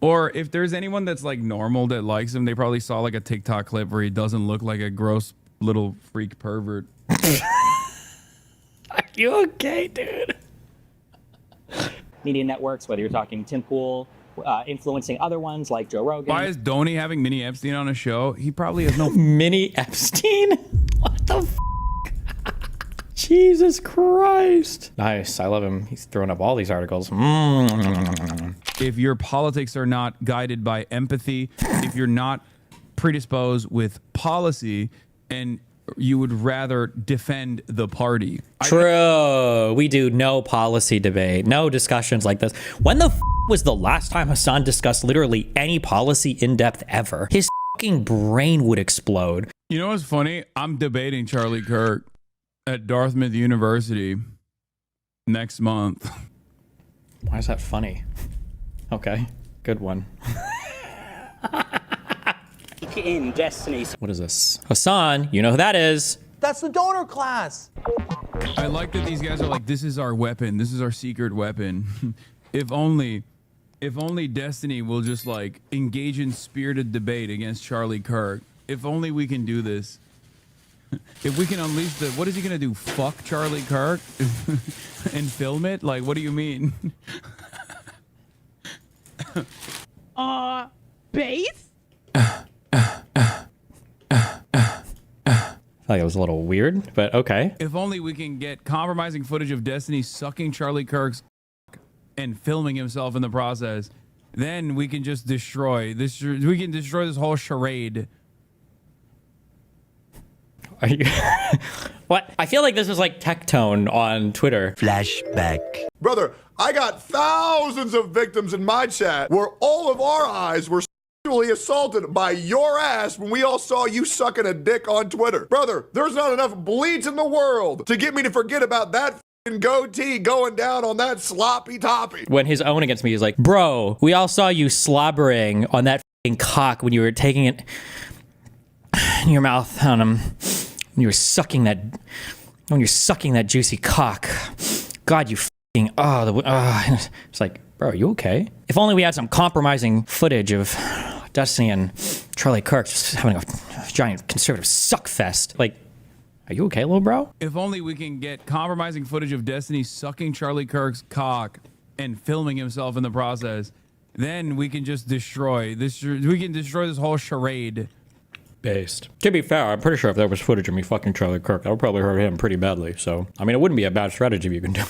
Or if there's anyone that's like normal that likes him, they probably saw like a TikTok clip where he doesn't look like a gross little freak pervert. Are you okay, dude? Media networks, whether you're talking Tim Pool, influencing other ones like Joe Rogan. Why is Donnie having Mini Epstein on a show? He probably has no Mini Epstein? What the f? Jesus Christ. Nice. I love him. He's throwing up all these articles. If your politics are not guided by empathy, if you're not predisposed with policy, and you would rather defend the party. True. We do no policy debate, no discussions like this. When the f was the last time Hasan discussed literally any policy in depth ever? His fucking brain would explode. You know what's funny? I'm debating Charlie Kirk at Dartmouth University next month. Why is that funny? Okay, good one. In Destiny. What is this? Hasan, you know who that is. That's the donor class. I like that these guys are like, this is our weapon. This is our secret weapon. If only Destiny will just like engage in spirited debate against Charlie Kirk. If only we can do this. If we can unleash the, what is he gonna do? Fuck Charlie Kirk and film it? Like, what do you mean? Base? I thought it was a little weird, but okay. If only we can get compromising footage of Destiny sucking Charlie Kirk's and filming himself in the process, then we can just destroy this. We can destroy this whole charade. Are you what? I feel like this is like Tectone on Twitter. Flashback. Brother, I got thousands of victims in my chat where all of our eyes were sexually assaulted by your ass when we all saw you sucking a dick on Twitter. Brother, there's not enough bleach in the world to get me to forget about that f***ing goatee going down on that sloppy toppy. When his own against me is like, bro, we all saw you slobbering on that f***ing cock when you were taking it in your mouth on him. When you were sucking that, when you're sucking that juicy cock. God, you f***ing, it's like, bro, are you okay? If only we had some compromising footage of Destiny and Charlie Kirk just having a giant conservative suck fest. Like, are you okay, little bro? If only we can get compromising footage of Destiny sucking Charlie Kirk's cock and filming himself in the process, then we can just destroy this. We can destroy this whole charade. Based. To be fair, I'm pretty sure if there was footage of me fucking Charlie Kirk, that would probably hurt him pretty badly. So, I mean, it wouldn't be a bad strategy if you can do.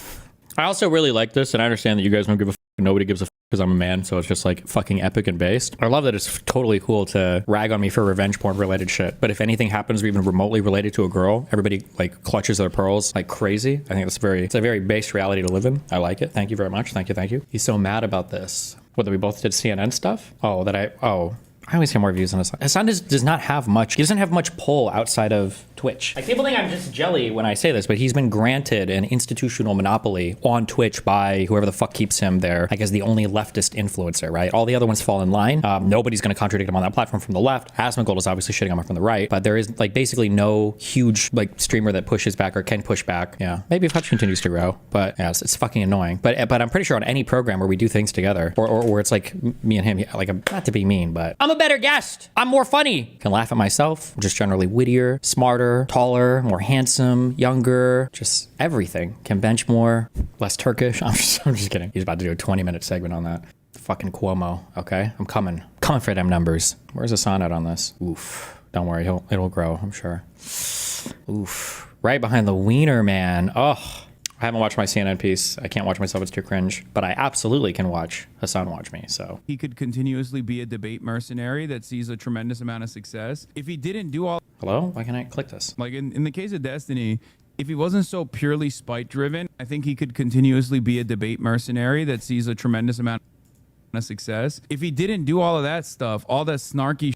I also really like this, and I understand that you guys don't give a f. Nobody gives a f because I'm a man, so it's just like fucking epic and based. I love that it's totally cool to rag on me for revenge porn related shit. But if anything happens even remotely related to a girl, everybody like clutches their pearls like crazy. I think it's a very based reality to live in. I like it. Thank you very much. Thank you. Thank you. He's so mad about this. Whether we both did CNN stuff? I always get more views on Hasan. Hasan does not have much. He doesn't have much pull outside of Twitch. Like, people think I'm just jelly when I say this, but he's been granted an institutional monopoly on Twitch by whoever the fuck keeps him there, like as the only leftist influencer, right? All the other ones fall in line. Nobody's going to contradict him on that platform from the left. Asmongold is obviously shitting on him from the right, but there is like basically no huge like streamer that pushes back or can push back. Yeah, maybe if Hutch continues to grow, but yeah, it's fucking annoying. But I'm pretty sure on any program where we do things together, or where it's like me and him, like, not to be mean, but I'm a better guest. I'm more funny. Can laugh at myself. I'm just generally wittier, smarter, taller, more handsome, younger, just everything. Can bench more, less Turkish. I'm just kidding. He's about to do a 20-minute segment on that. Fucking Cuomo. Okay, I'm coming for them numbers. Where's Hasan at on this? Oof. Don't worry, it'll grow, I'm sure. Oof. Right behind the wiener man. Oh. I haven't watched my CNN piece. I can't watch myself, it's too cringe. But I absolutely can watch Hasan watch me, so. He could continuously be a debate mercenary that sees a tremendous amount of success. If he didn't do all... Hello? Why can't I click this? Like in the case of Destiny, if he wasn't so purely spite-driven, I think he could continuously be a debate mercenary that sees a tremendous amount of success. If he didn't do all of that stuff, all that snarky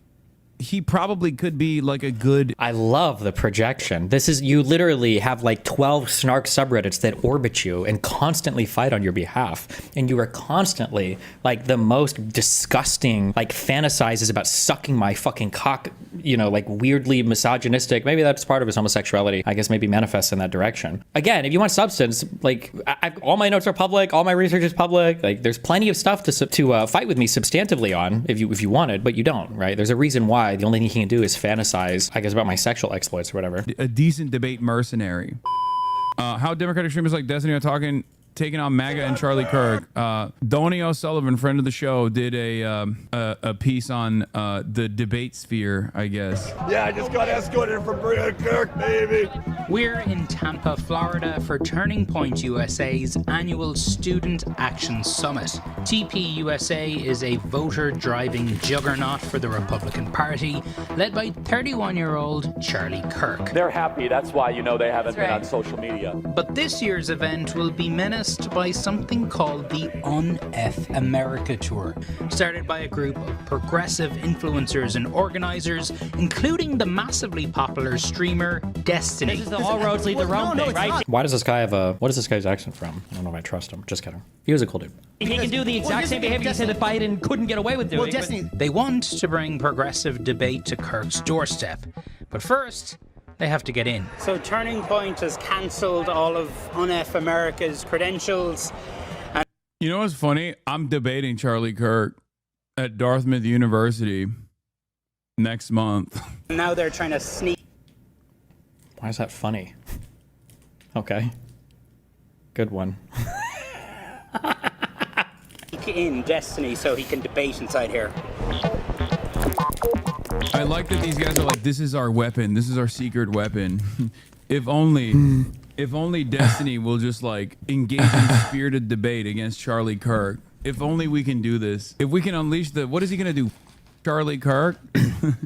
he probably could be like a good. I love the projection. This is, you literally have like 12 snark subreddits that orbit you and constantly fight on your behalf. And you are constantly like the most disgusting, like fantasizes about sucking my fucking cock, you know, like weirdly misogynistic. Maybe that's part of his homosexuality. I guess maybe manifests in that direction. Again, if you want substance, like all my notes are public, all my research is public. Like there's plenty of stuff to fight with me substantively on if you wanted, but you don't, right? There's a reason why. The only thing he can do is fantasize, I guess, about my sexual exploits or whatever. A decent debate mercenary. How Democratic streamers like Destiny are taking on MAGA and Charlie Kirk. Donnie O'Sullivan, friend of the show, did a piece on the debate sphere, I guess. Yeah, I just got escorted from Kirk, baby. We're in Tampa, Florida for Turning Point USA's annual Student Action Summit. TPUSA is a voter-driving juggernaut for the Republican Party, led by 31-year-old Charlie Kirk. They're happy. That's why you know they haven't been on social media. But this year's event will be menaced by something called the Un-F America Tour, started by a group of progressive influencers and organizers, including the massively popular streamer Destiny. This is the all roads lead to Rome thing, right? Why does this guy have a, what is this guy's accent from? I don't know if I trust him. Just kidding. He was a cool dude. He can do the exact same behavior you said that Biden couldn't get away with doing. Well, Destiny. They want to bring progressive debate to Kirk's doorstep. But first, they have to get in. So Turning Point has cancelled all of UNF America's credentials. You know what's funny? I'm debating Charlie Kirk at Dartmouth University next month. Now they're trying to sneak. Why is that funny? Okay. Good one. in Destiny so he can debate inside here. I like that these guys are like, this is our weapon. This is our secret weapon. If only Destiny will just like engage in spirited debate against Charlie Kirk. If only we can do this. If we can unleash the, what is he gonna do? Charlie Kirk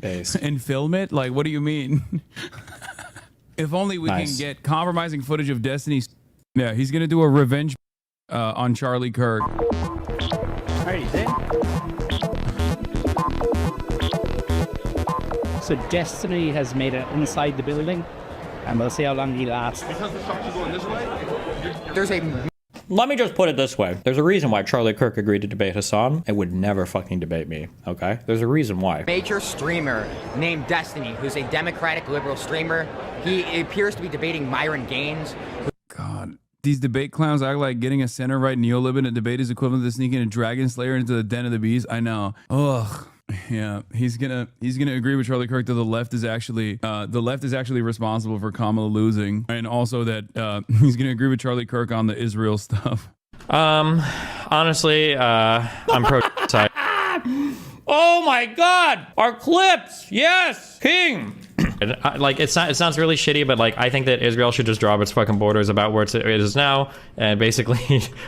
and film it? Like, what do you mean? If only we can get compromising footage of Destiny's. Yeah, he's gonna do a revenge on Charlie Kirk. Alright, he's in. So Destiny has made it inside the building, and we'll see how long he lasts. Because the shots are going this way, there's a... Let me just put it this way. There's a reason why Charlie Kirk agreed to debate Hasan and would never fucking debate me, okay? There's a reason why. Major streamer named Destiny, who's a Democratic liberal streamer. He appears to be debating Myron Gaines. God, these debate clowns act like getting a center-right neolib in a debate is equivalent to sneaking a dragon slayer into the den of the bees. I know. Ugh. Yeah, he's gonna agree with Charlie Kirk that the left is actually responsible for Kamala losing, and also that he's gonna agree with Charlie Kirk on the Israel stuff. Honestly, I'm pro side. Oh my God, our clips, yes, king. Like it sounds really shitty, but like I think that Israel should just drop its fucking borders about where it is now, and basically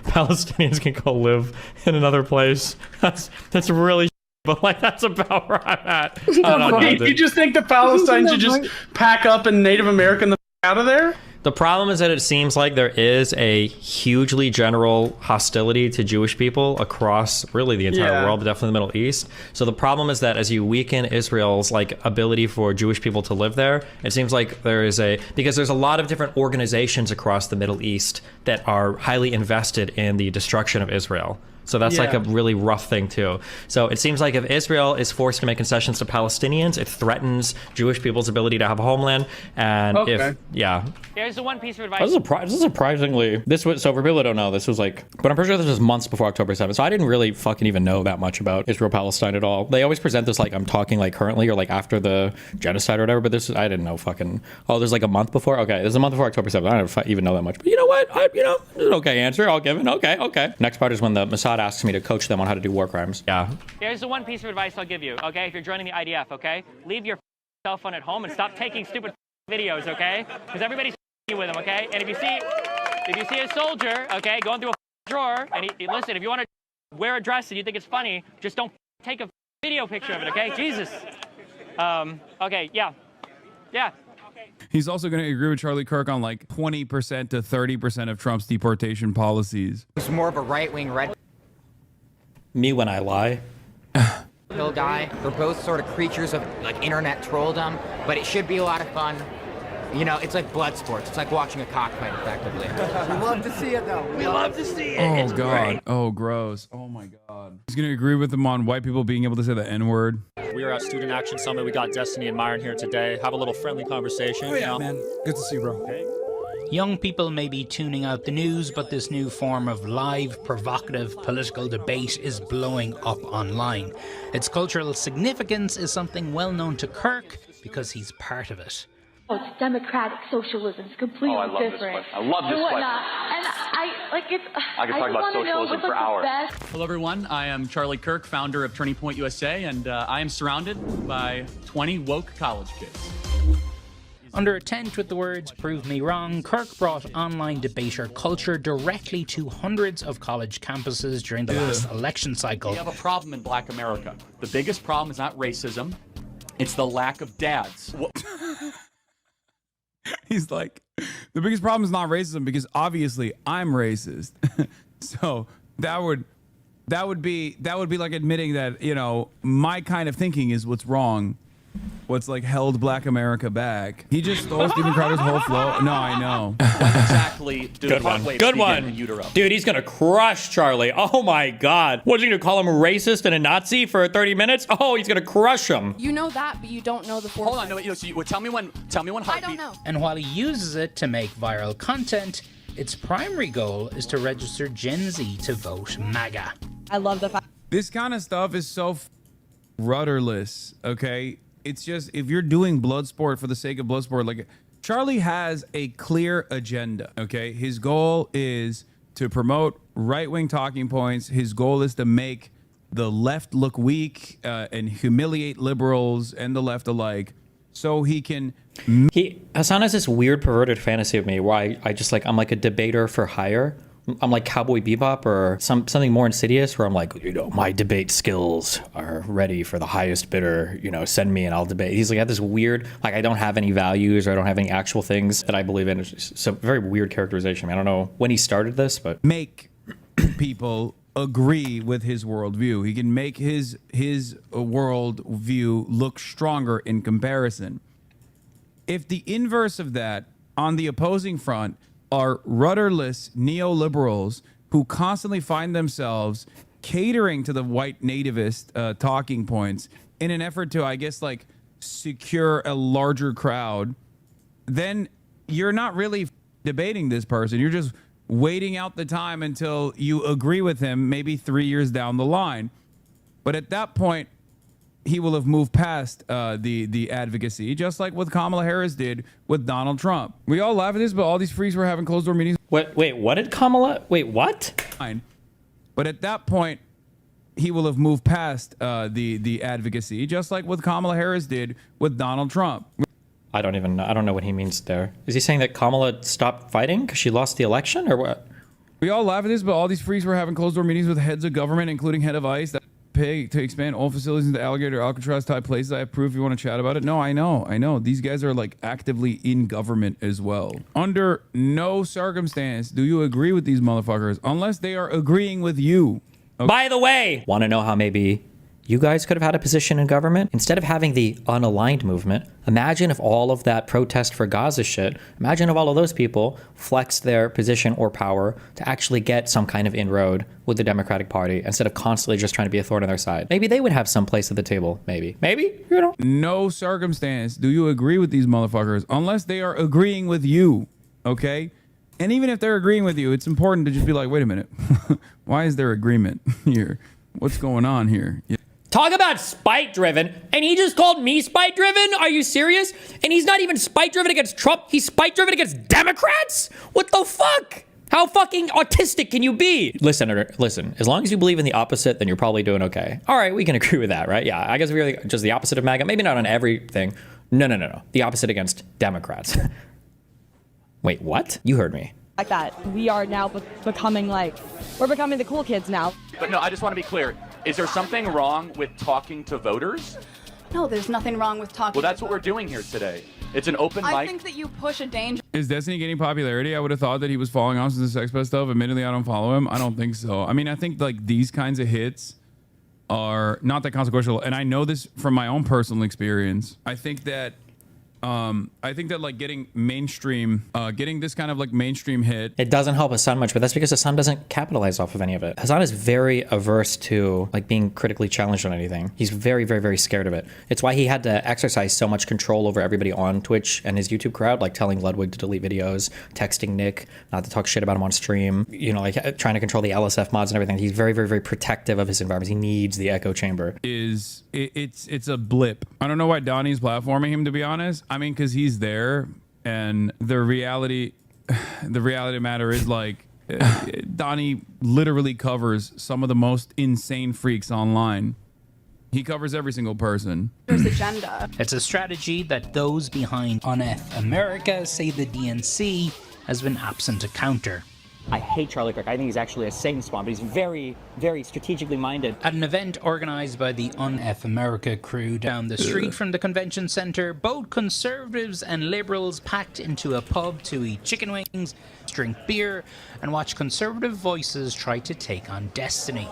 Palestinians can go live in another place. That's really. But like that's about where I'm at. You just think the Palestine should just pack up and Native American the out of there? The problem is that it seems like there is a hugely general hostility to Jewish people across really the entire world, but definitely the Middle East. So the problem is that as you weaken Israel's like ability for Jewish people to live there, it seems like there is because there's a lot of different organizations across the Middle East that are highly invested in the destruction of Israel. So that's like a really rough thing too. So it seems like if Israel is forced to make concessions to Palestinians, it threatens Jewish people's ability to have a homeland. And Here's the one piece of advice. This is surprisingly, so for people who don't know, this was like, but I'm pretty sure this was months before October 7th. So I didn't really fucking even know that much about Israel-Palestine at all. They always present this like I'm talking like currently or like after the genocide or whatever, but this, I didn't know fucking, there's like a month before? Okay, there's a month before October 7th. I don't even know that much. But you know what? It's an okay answer. I'll give it. Okay. Next part is when the Mossad asks me to coach them on how to do war crimes. Yeah. Here's the one piece of advice I'll give you, okay? If you're joining the IDF, okay? Leave your cell phone at home and stop taking stupid videos, okay? Because everybody's you with them, okay? And if you see a soldier, okay, going through a drawer, and listen, if you want to wear a dress and you think it's funny, just don't take a video picture of it, okay? Jesus. Okay, yeah. He's also going to agree with Charlie Kirk on like 20% to 30% of Trump's deportation policies. It's more of a right-wing red. Me when I lie. Hill guy. We're both sort of creatures of like internet trolldom, but it should be a lot of fun. You know, it's like blood sports. It's like watching a cockfight, effectively. We love to see it, though. We love to see it. Oh It's God. great. Oh gross. Oh my God. He's gonna agree with him on white people being able to say the N-word. We are at Student Action Summit. We got Destiny and Myron here today. Have a little friendly conversation. Oh, yeah, man. Good to see you, bro. Young people may be tuning out the news, but this new form of live, provocative political debate is blowing up online. Its cultural significance is something well known to Kirk because he's part of it. Oh, it's democratic socialism. It's completely Oh, I love this different. question. I love this question. And I could talk about socialism for hours. Hello, everyone. I am Charlie Kirk, founder of Turning Point USA, and I am surrounded by 20 woke college kids. Under a tent with the words "Prove me wrong," Kirk brought online debater culture directly to hundreds of college campuses during the last election cycle. We have a problem in Black America. The biggest problem is not racism, it's the lack of dads. He's like, the biggest problem is not racism because obviously I'm racist. So that would be like admitting that, you know, my kind of thinking is what's wrong. What's like held Black America back. He just stole Stephen Crowder's whole flow. No, I know. Exactly. Good one. Good one. Dude, he's gonna crush Charlie. Oh my God. What's he gonna call him a racist and a Nazi for 30 minutes? Oh, he's gonna crush him. You know that, but you don't know the force. Hold on, no, so tell me when. I don't know. And while he uses it to make viral content, its primary goal is to register Gen Z to vote MAGA. I love the fact. This kind of stuff is so rudderless, okay? It's just, if you're doing blood sport for the sake of blood sport, like Charlie has a clear agenda, okay? His goal is to promote right-wing talking points. His goal is to make the left look weak and humiliate liberals and the left alike so he can... Hasan has this weird perverted fantasy of me where I just like, I'm like a debater for hire. I'm like Cowboy Bebop or something more insidious where I'm like, you know, my debate skills are ready for the highest bidder, you know, send me and I'll debate. He's like, I have this weird, like I don't have any values or I don't have any actual things that I believe in. It's a very weird characterization. I don't know when he started this, but. Make people agree with his worldview. He can make his worldview look stronger in comparison. If the inverse of that on the opposing front are rudderless neoliberals who constantly find themselves catering to the white nativist talking points in an effort to, I guess, like secure a larger crowd, then you're not really debating this person. You're just waiting out the time until you agree with him, maybe 3 years down the line. But at that point, he will have moved past the advocacy, just like what Kamala Harris did with Donald Trump. We all laugh at this, but all these freaks were having closed-door meetings. Wait, what did Kamala? Wait, what? But at that point, he will have moved past the advocacy, just like what Kamala Harris did with Donald Trump. I don't know what he means there. Is he saying that Kamala stopped fighting because she lost the election or what? We all laugh at this, but all these freaks were having closed-door meetings with heads of government, including head of ICE, that pay to expand all facilities into alligator Alcatraz type places. I have proof if you want to chat about it. No, I know. These guys are like actively in government as well. Under no circumstance do you agree with these motherfuckers unless they are agreeing with you. Okay? By the way, want to know how maybe you guys could have had a position in government? Instead of having the unaligned movement, imagine if all of that protest for Gaza shit, imagine if all of those people flexed their position or power to actually get some kind of inroad with the Democratic Party instead of constantly just trying to be a thorn in their side. Maybe they would have some place at the table. Maybe, you know. No circumstance do you agree with these motherfuckers unless they are agreeing with you, okay? And even if they're agreeing with you, it's important to just be like, wait a minute. Why is there agreement here? What's going on here? Yeah. Talk about spite-driven, and he just called me spite-driven? Are you serious? And he's not even spite-driven against Trump, he's spite-driven against Democrats? What the fuck? How fucking autistic can you be? Listen, as long as you believe in the opposite, then you're probably doing okay. All right, we can agree with that, right? Yeah, I guess if you're just the opposite of MAGA, maybe not on everything. No. The opposite against Democrats. Wait, what? You heard me. Like that. We are now becoming we're becoming the cool kids now. But no, I just want to be clear. Is there something wrong with talking to voters? No, there's nothing wrong with talking. Well, that's what we're doing here today. It's an open mic. I think that you push a danger. Is Destiny gaining popularity? I would have thought that he was falling off since the sex pest stuff. Admittedly, I don't follow him. I don't think so. I mean, I think like these kinds of hits are not that consequential. And I know this from my own personal experience. I think that like getting mainstream, getting this kind of like mainstream hit. It doesn't help Hasan much, but that's because Hasan doesn't capitalize off of any of it. Hasan is very averse to like being critically challenged on anything. He's very, very, very scared of it. It's why he had to exercise so much control over everybody on Twitch and his YouTube crowd, like telling Ludwig to delete videos, texting Nick not to talk shit about him on stream, you know, like trying to control the LSF mods and everything. He's very, very, very protective of his environment. He needs the echo chamber. It's a blip. I don't know why Donnie's platforming him, to be honest. I mean, because he's there, and the reality of the matter is like Donnie literally covers some of the most insane freaks online. He covers every single person. There's agenda. It's a strategy that those behind UNF America say the DNC has been absent to counter. I hate Charlie Kirk. I think he's actually a Satan spawn, but he's very, very strategically minded. At an event organized by the UNF America crew down the street from the convention center, both conservatives and liberals packed into a pub to eat chicken wings, drink beer, and watch conservative voices try to take on Destiny.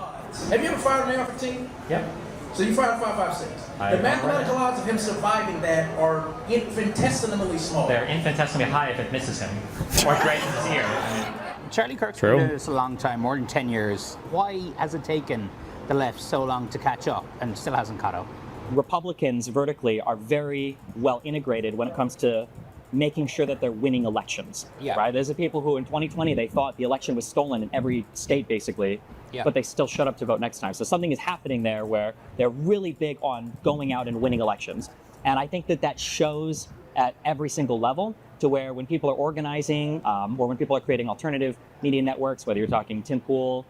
Have you ever fired an AR-15? Yep. So you fired 5.56. The mathematical odds of him surviving that are infinitesimally small. They're infinitesimally high if it misses him, or grazes his ear. Charlie Kirk's been doing this a long time, more than 10 years. Why has it taken the left so long to catch up and still hasn't caught up? Republicans vertically are very well integrated when it comes to making sure that they're winning elections. Yeah. Right? There's the people who in 2020 they thought the election was stolen in every state basically, but they still shut up to vote next time. So something is happening there where they're really big on going out and winning elections. And I think that that shows at every single level, to where when people are organizing or when people are creating alternative media networks, whether you're talking Tim Pool,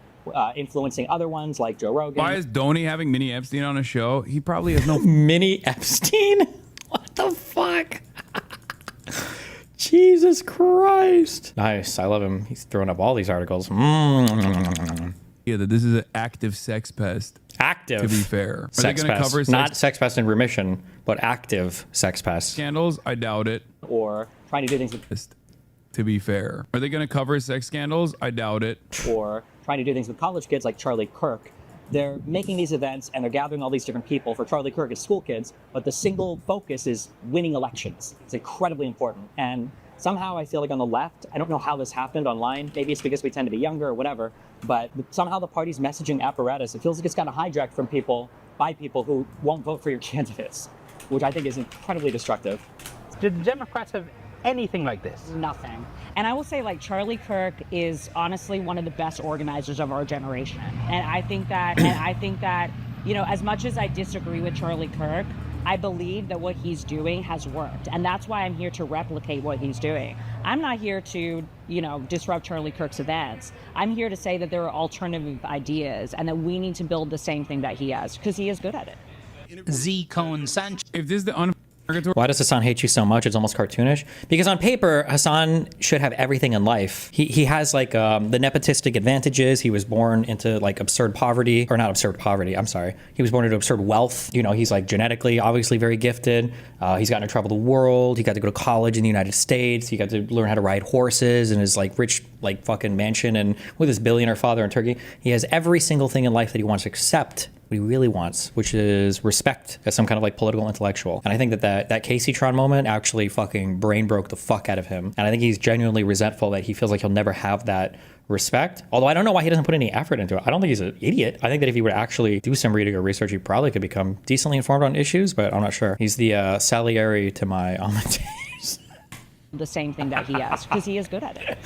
influencing other ones like Joe Rogan. Why is Donnie having Mini Epstein on a show? He probably has no Mini Epstein? What the fuck? Jesus Christ. Nice. I love him. He's throwing up all these articles. Yeah, that this is an active sex pest. Active. To be fair. Are they Sex going to pest. cover Not sex pest in remission, but active sex pest. scandals? I doubt it. Or trying to do things with, to be fair. Are they going to cover sex scandals? I doubt it. or trying to do things with college kids like Charlie Kirk. They're making these events and they're gathering all these different people. For Charlie Kirk, it's school kids, but the single focus is winning elections. It's incredibly important. And somehow I feel like on the left, I don't know how this happened online. Maybe it's because we tend to be younger or whatever, but somehow the party's messaging apparatus, it feels like it's got hijacked from people by people who won't vote for your candidates, which I think is incredibly destructive. Did the Democrats have anything like this? Nothing. And I will say, like, Charlie Kirk is honestly one of the best organizers of our generation. And I think that, you know, as much as I disagree with Charlie Kirk, I believe that what he's doing has worked. And that's why I'm here to replicate what he's doing. I'm not here to, you know, disrupt Charlie Kirk's events. I'm here to say that there are alternative ideas and that we need to build the same thing that he has, because he is good at it. Z. Cohen Sanchez. If this is the Why does Hasan hate you so much? It's almost cartoonish. Because on paper, Hasan should have everything in life. He has like the nepotistic advantages. He was born into like absurd poverty, or not absurd poverty. I'm sorry. He was born into absurd wealth. You know, he's like genetically, obviously very gifted. He's gotten to travel the world. He got to go to college in the United States. He got to learn how to ride horses in his like rich like fucking mansion and with his billionaire father in Turkey. He has every single thing in life that he wants except what he really wants, which is respect as some kind of like political intellectual. And I think that Casey-tron moment actually fucking brain broke the fuck out of him. And I think he's genuinely resentful that he feels like he'll never have that respect. Although I don't know why he doesn't put any effort into it. I don't think he's an idiot. I think that if he would actually do some reading or research, he probably could become decently informed on issues, but I'm not sure. He's the Salieri to my Amadeus. The same thing that he has, because he is good at it.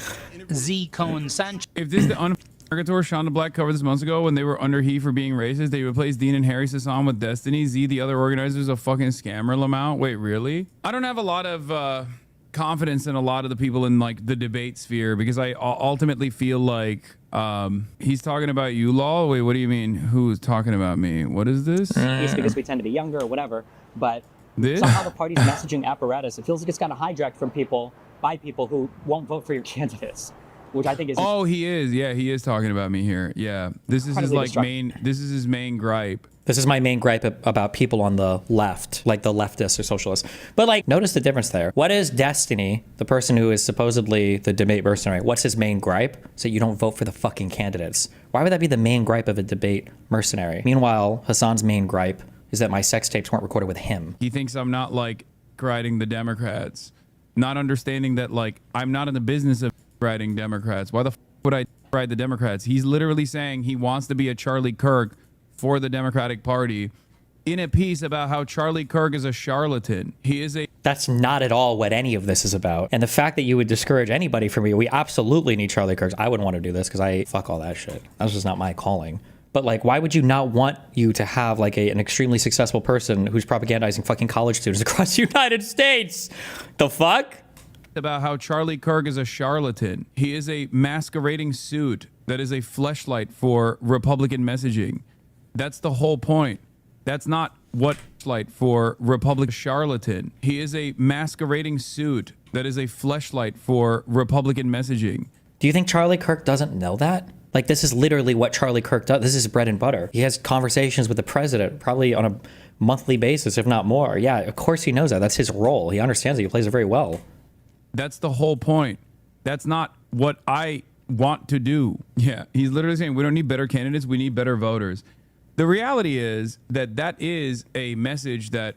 Z. Cohen Sanchez. If this is the Purgator Shonda Black covered this months ago when they were under heat for being racist, they replaced Dean and Harry Sasan with Destiny. Z, the other organizers, a fucking scammer, Lamont. Wait, really? I don't have a lot of confidence in a lot of the people in like the debate sphere, because I ultimately feel like he's talking about you, Law. Wait, what do you mean? Who's talking about me? What is this? It's because we tend to be younger or whatever, but somehow the party's messaging apparatus, it feels like it's got hijacked from people by people who won't vote for your candidates, which I think is... Oh, he is. Yeah, he is talking about me here. Yeah. This is his like main, this is his main gripe. This is my main gripe about people on the left, like the leftists or socialists. But like, notice the difference there. What is Destiny, the person who is supposedly the debate mercenary, what's his main gripe? So you don't vote for the fucking candidates. Why would that be the main gripe of a debate mercenary? Meanwhile, Hasan's main gripe is that my sex tapes weren't recorded with him. He thinks I'm not like riding the Democrats, not understanding that like I'm not in the business of riding Democrats. Why the would I ride the Democrats? He's literally saying he wants to be a Charlie Kirk for the Democratic Party in a piece about how Charlie Kirk is a charlatan. He is a... That's not at all what any of this is about. And the fact that you would discourage anybody from me, we absolutely need Charlie Kirks. I wouldn't want to do this because I fuck all that shit. That's just not my calling. But like, why would you not want you to have like an extremely successful person who's propagandizing fucking college students across the United States? The fuck? About how Charlie Kirk is a charlatan. He is a masquerading suit that is a fleshlight for Republican messaging. That's the whole point. That's not what fleshlight for Republican charlatan. He is a masquerading suit that is a fleshlight for Republican messaging. Do you think Charlie Kirk doesn't know that? Like, this is literally what Charlie Kirk does. This is bread and butter. He has conversations with the president probably on a monthly basis, if not more. Yeah, of course he knows that. That's his role. He understands it. He plays it very well. That's the whole point. That's not what I want to do. Yeah, he's literally saying we don't need better candidates. We need better voters. The reality is that that is a message that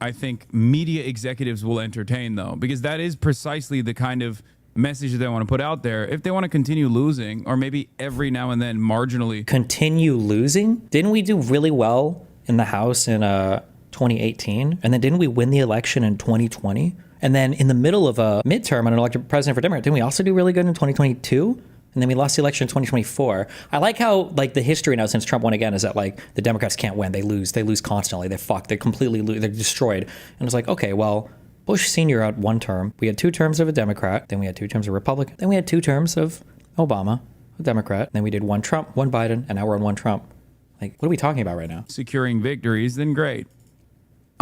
I think media executives will entertain, though, because that is precisely the kind of message that they want to put out there if they want to continue losing, or maybe every now and then marginally continue losing. Didn't we do really well in the House in 2018, and then didn't we win the election in 2020, and then in the middle of a midterm on an elected president for Democrat, didn't we also do really good in 2022? And then we lost the election in 2024. I like how like the history now since Trump won again is that like the Democrats can't win. They lose constantly. They're fucked. They completely lose. They're destroyed. And it's like, okay, well, Bush Sr. had one term. We had 2 terms of a Democrat. Then we had 2 terms of Republican. Then we had 2 terms of Obama, a Democrat. Then we did 1 Trump, 1 Biden, and now we're on 1 Trump. Like, what are we talking about right now? Securing victories, then great.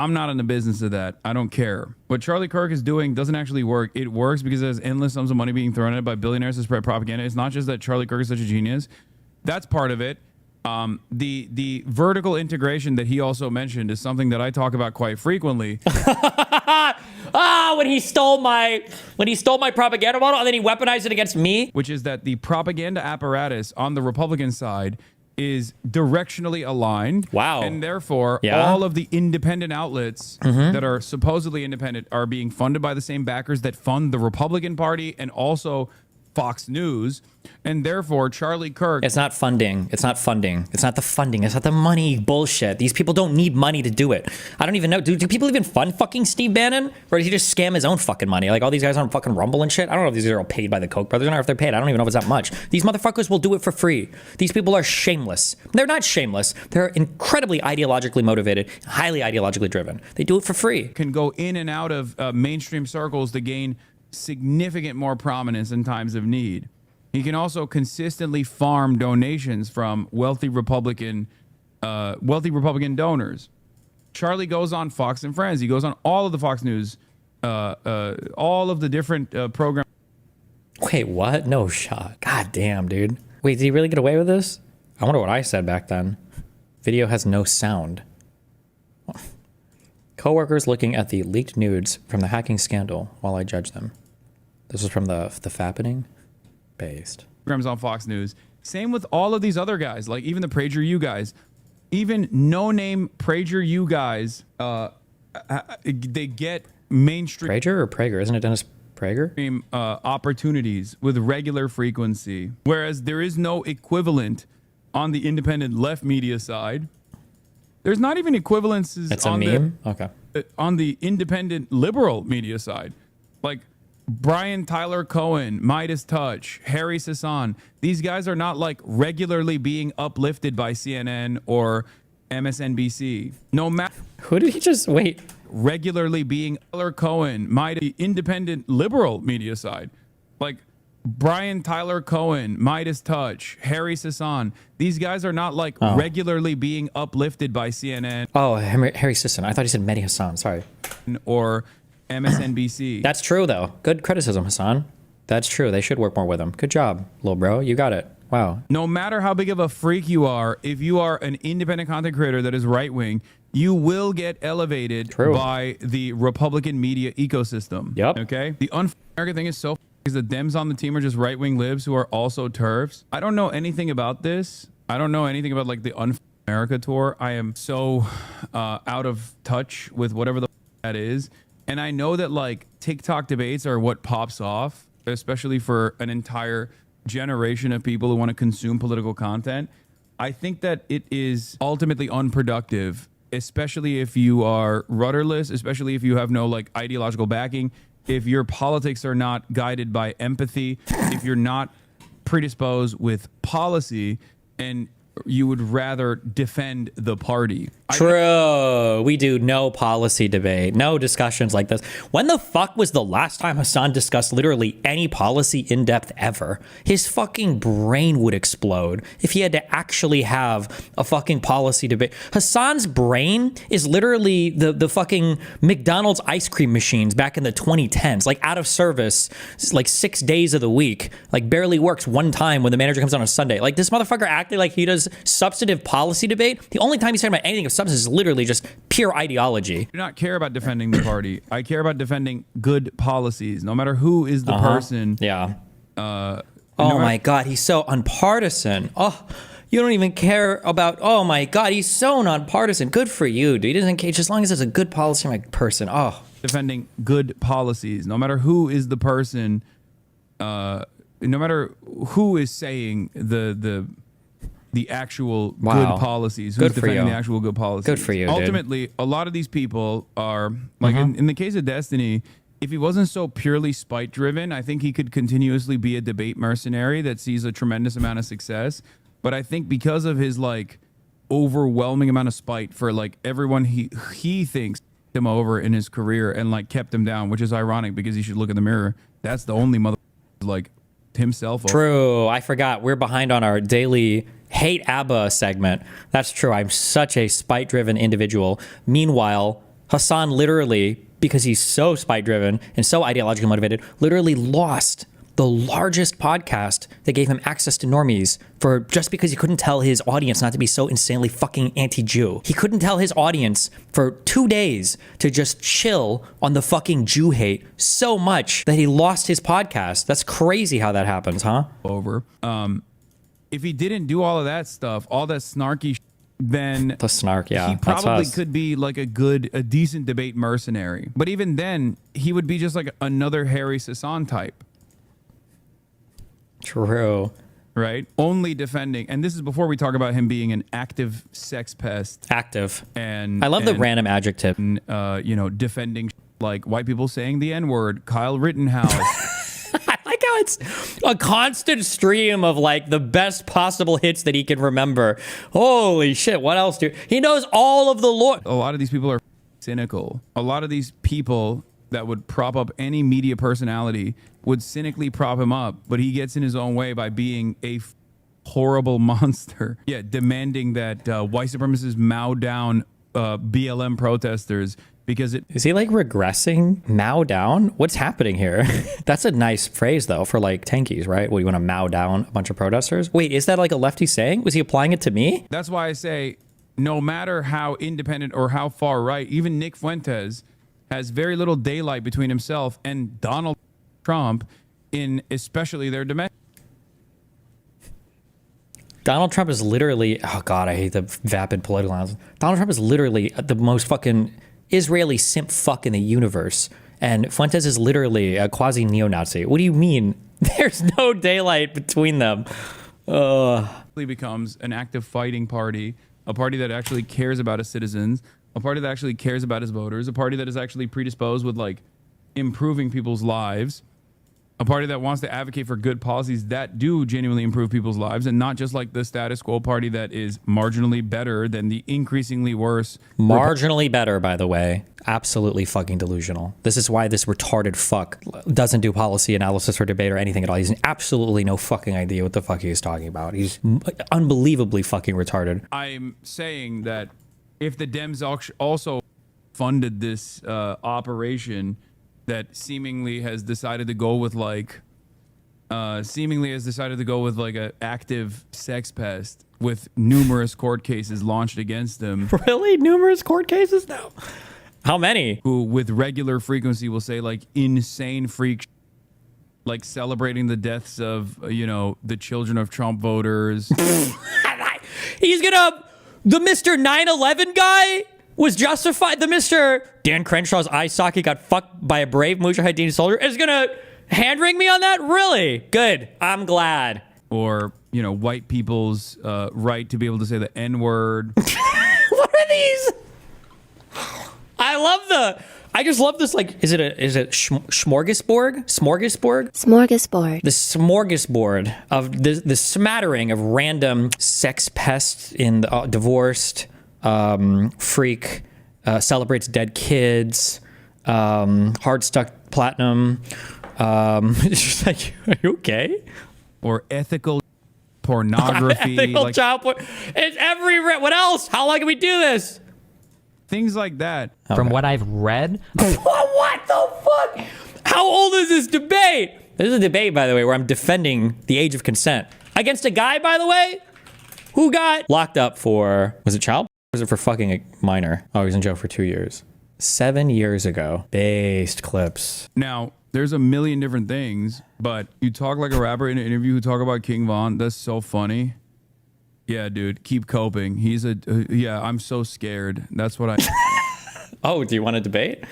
I'm not in the business of that. I don't care. What Charlie Kirk is doing doesn't actually work. It works because there's endless sums of money being thrown at it by billionaires to spread propaganda. It's not just that Charlie Kirk is such a genius. That's part of it. The vertical integration that he also mentioned is something that I talk about quite frequently. When he stole my propaganda model and then he weaponized it against me. Which is that the propaganda apparatus on the Republican side is directionally aligned. Wow. And therefore, all of the independent outlets that are supposedly independent are being funded by the same backers that fund the Republican Party and also Fox News. And therefore, Charlie Kirk... It's not funding. It's not funding. It's not the funding. It's not the money bullshit. These people don't need money to do it. I don't even know. Do people even fund fucking Steve Bannon? Or does he just scam his own fucking money? Like all these guys on fucking Rumble and shit? I don't know if these are all paid by the Koch brothers. I don't know if they're paid. I don't even know if it's that much. These motherfuckers will do it for free. These people are shameless. They're not shameless. They're incredibly ideologically motivated, highly ideologically driven. They do it for free. Can go in and out of mainstream circles to gain significant more prominence in times of need. He can also consistently farm donations from wealthy Republican donors. Charlie goes on Fox and Friends. He goes on all of the Fox News, all of the different programs. Wait, what? No shot. God damn, dude. Wait, did he really get away with this? I wonder what I said back then. Video has no sound. Co-workers looking at the leaked nudes from the hacking scandal while I judge them. This is from the fappening. Based. Programs on Fox News. Same with all of these other guys, like even the PragerU guys. Even no-name PragerU guys, they get mainstream... Prager or Prager? Isn't it Dennis Prager? Opportunities with regular frequency. Whereas there is no equivalent on the independent left media side. There's not even equivalences It's a meme? Okay. On the independent liberal media side. Like Brian Tyler Cohen, Midas Touch, Harry Hasan. These guys are not like regularly being uplifted by CNN or MSNBC. No matter. Who did he just wait? Regularly being Tyler Cohen, Midas, independent liberal media side. Like Brian Tyler Cohen, Midas Touch, Harry Hasan. These guys are not like regularly being uplifted by CNN. Oh, Harry Hasan. I thought he said Mehdi Hasan. Sorry. Or MSNBC. That's true, though. Good criticism, Hasan. That's true. They should work more with him. Good job, little bro. You got it. Wow. No matter how big of a freak you are, if you are an independent content creator that is right-wing, you will get elevated by the Republican media ecosystem. Yep. Okay? The un-American thing is so because the Dems on the team are just right-wing libs who are also TERFs. I don't know anything about this. I don't know anything about like the un-America tour. I am so out of touch with whatever the that is. And I know that like TikTok debates are what pops off, especially for an entire generation of people who want to consume political content. I think that it is ultimately unproductive, especially if you are rudderless, especially if you have no like ideological backing, if your politics are not guided by empathy, if you're not predisposed with policy, and you would rather defend the party. True. We do no policy debate, no discussions like this. When the fuck was the last time Hasan discussed literally any policy in depth ever? His fucking brain would explode if he had to actually have a fucking policy debate. Hasan's brain is literally the fucking McDonald's ice cream machines back in the 2010s, like out of service, like 6 days of the week, like barely works one time when the manager comes on a Sunday. Like this motherfucker acting like he does substantive policy debate. The only time he's talking about anything of substance is literally just pure ideology. I do not care about defending the party. I care about defending good policies, no matter who is the person. Yeah. Oh my God, he's so unpartisan. Oh, you don't even care about. Oh my God, he's so nonpartisan. Good for you, dude. He doesn't care as long as it's a good policy like person. Oh, defending good policies, no matter who is the person. No matter who is saying the actual good policies, who's defending the actual good policies. Good for you, Ultimately, a lot of these people are, like in the case of Destiny, if he wasn't so purely spite driven, I think he could continuously be a debate mercenary that sees a tremendous amount of success. But I think because of his like overwhelming amount of spite for like everyone he thinks him over in his career and like kept him down, which is ironic because he should look in the mirror. That's the only mother like himself. True. I forgot. We're behind on our daily hate ABBA segment. That's true. I'm such a spite-driven individual. Meanwhile, Hasan literally, because he's so spite-driven and so ideologically motivated, literally lost the largest podcast that gave him access to normies for just because he couldn't tell his audience not to be so insanely fucking anti-Jew. He couldn't tell his audience for 2 days to just chill on the fucking Jew hate so much that he lost his podcast. That's crazy how that happens, huh? Over. If he didn't do all of that stuff, all that snarky then the snark, yeah, he probably could be like a decent debate mercenary. But even then, he would be just like another Harry Sasan type. True. Right? Only defending, and this is before we talk about him being an active sex pest. Active. And I love the random adjective. And, you know, defending like white people saying the N-word, Kyle Rittenhouse. Like how it's a constant stream of like the best possible hits that he can remember. Holy shit, what else, dude? He knows all of the lore. A lot of these people are cynical. A lot of these people that would prop up any media personality would cynically prop him up, but he gets in his own way by being a horrible monster. Yeah, demanding that white supremacists mow down BLM protesters. Because is he like regressing? Mow down? What's happening here? That's a nice phrase though for like tankies, right? Well, you want to mow down a bunch of protesters? Wait, is that like a lefty saying? Was he applying it to me? That's why I say no matter how independent or how far right, even Nick Fuentes has very little daylight between himself and Donald Trump in especially their dimension. Donald Trump is literally, oh God, I hate the vapid political analysis. Donald Trump is literally the most fucking Israeli simp fuck in the universe. And Fuentes is literally a quasi neo-Nazi. What do you mean? There's no daylight between them. Becomes an active fighting party, a party that actually cares about its citizens, a party that actually cares about its voters, a party that is actually predisposed with like improving people's lives, a party that wants to advocate for good policies that do genuinely improve people's lives and not just like the status quo party that is marginally better than the increasingly worse. Marginally better, by the way. Absolutely fucking delusional. This is why this retarded fuck doesn't do policy analysis or debate or anything at all. He's absolutely no fucking idea what the fuck he's talking about. He's unbelievably fucking retarded. I'm saying that if the Dems also funded this operation that seemingly has decided to go with like seemingly has decided to go with like an active sex pest with numerous court cases launched against him. Really? Numerous court cases now? How many? Who with regular frequency will say like insane freak, like celebrating the deaths of, you know, the children of Trump voters. He's gonna, the Mr. 9/11 guy was justified. The Mr. Dan Crenshaw's eye socket got fucked by a brave Mujahideen soldier is gonna hand ring me on that? Really? Good. I'm glad. Or, you know, white people's right to be able to say the N-word. What are these? I just love this, like, is it smorgasbord? Smorgasbord? Smorgasbord. The smorgasbord of the smattering of random sex pests in the divorced, freak, celebrates dead kids, hard stuck platinum. It's just like, are you okay? Or ethical pornography. Ethical like, child porn. It's what else? How long can we do this? Things like that. From what I've read. What the fuck? How old is this debate? This is a debate, by the way, where I'm defending the age of consent against a guy, by the way, who got locked up for, was it child? Or was it for fucking a minor? Oh, he was in jail for 2 years. 7 years ago. Based clips. Now, there's a million different things, but you talk like a rapper in an interview who talk about King Von. That's so funny. Yeah, dude, keep coping. He's yeah, I'm so scared. That's what I... Oh, do you want to debate?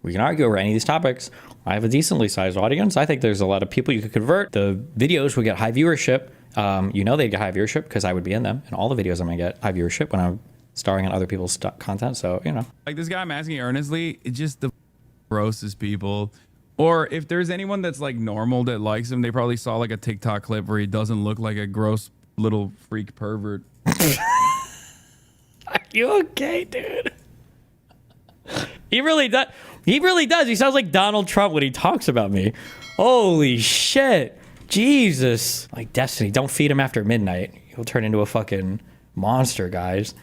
We can argue over any of these topics. I have a decently sized audience. I think there's a lot of people you could convert. The videos would get high viewership. You know they'd get high viewership because I would be in them. And all the videos I'm going to get high viewership when I'm starring in other people's content. So, you know. Like this guy I'm asking earnestly, it just the grosses people. Or if there's anyone that's like normal that likes him, they probably saw like a TikTok clip where he doesn't look like a gross little freak pervert. Are you okay, dude? He really does. He really does. He sounds like Donald Trump when he talks about me. Holy shit. Jesus. Like Destiny, don't feed him after midnight. He'll turn into a fucking monster, guys.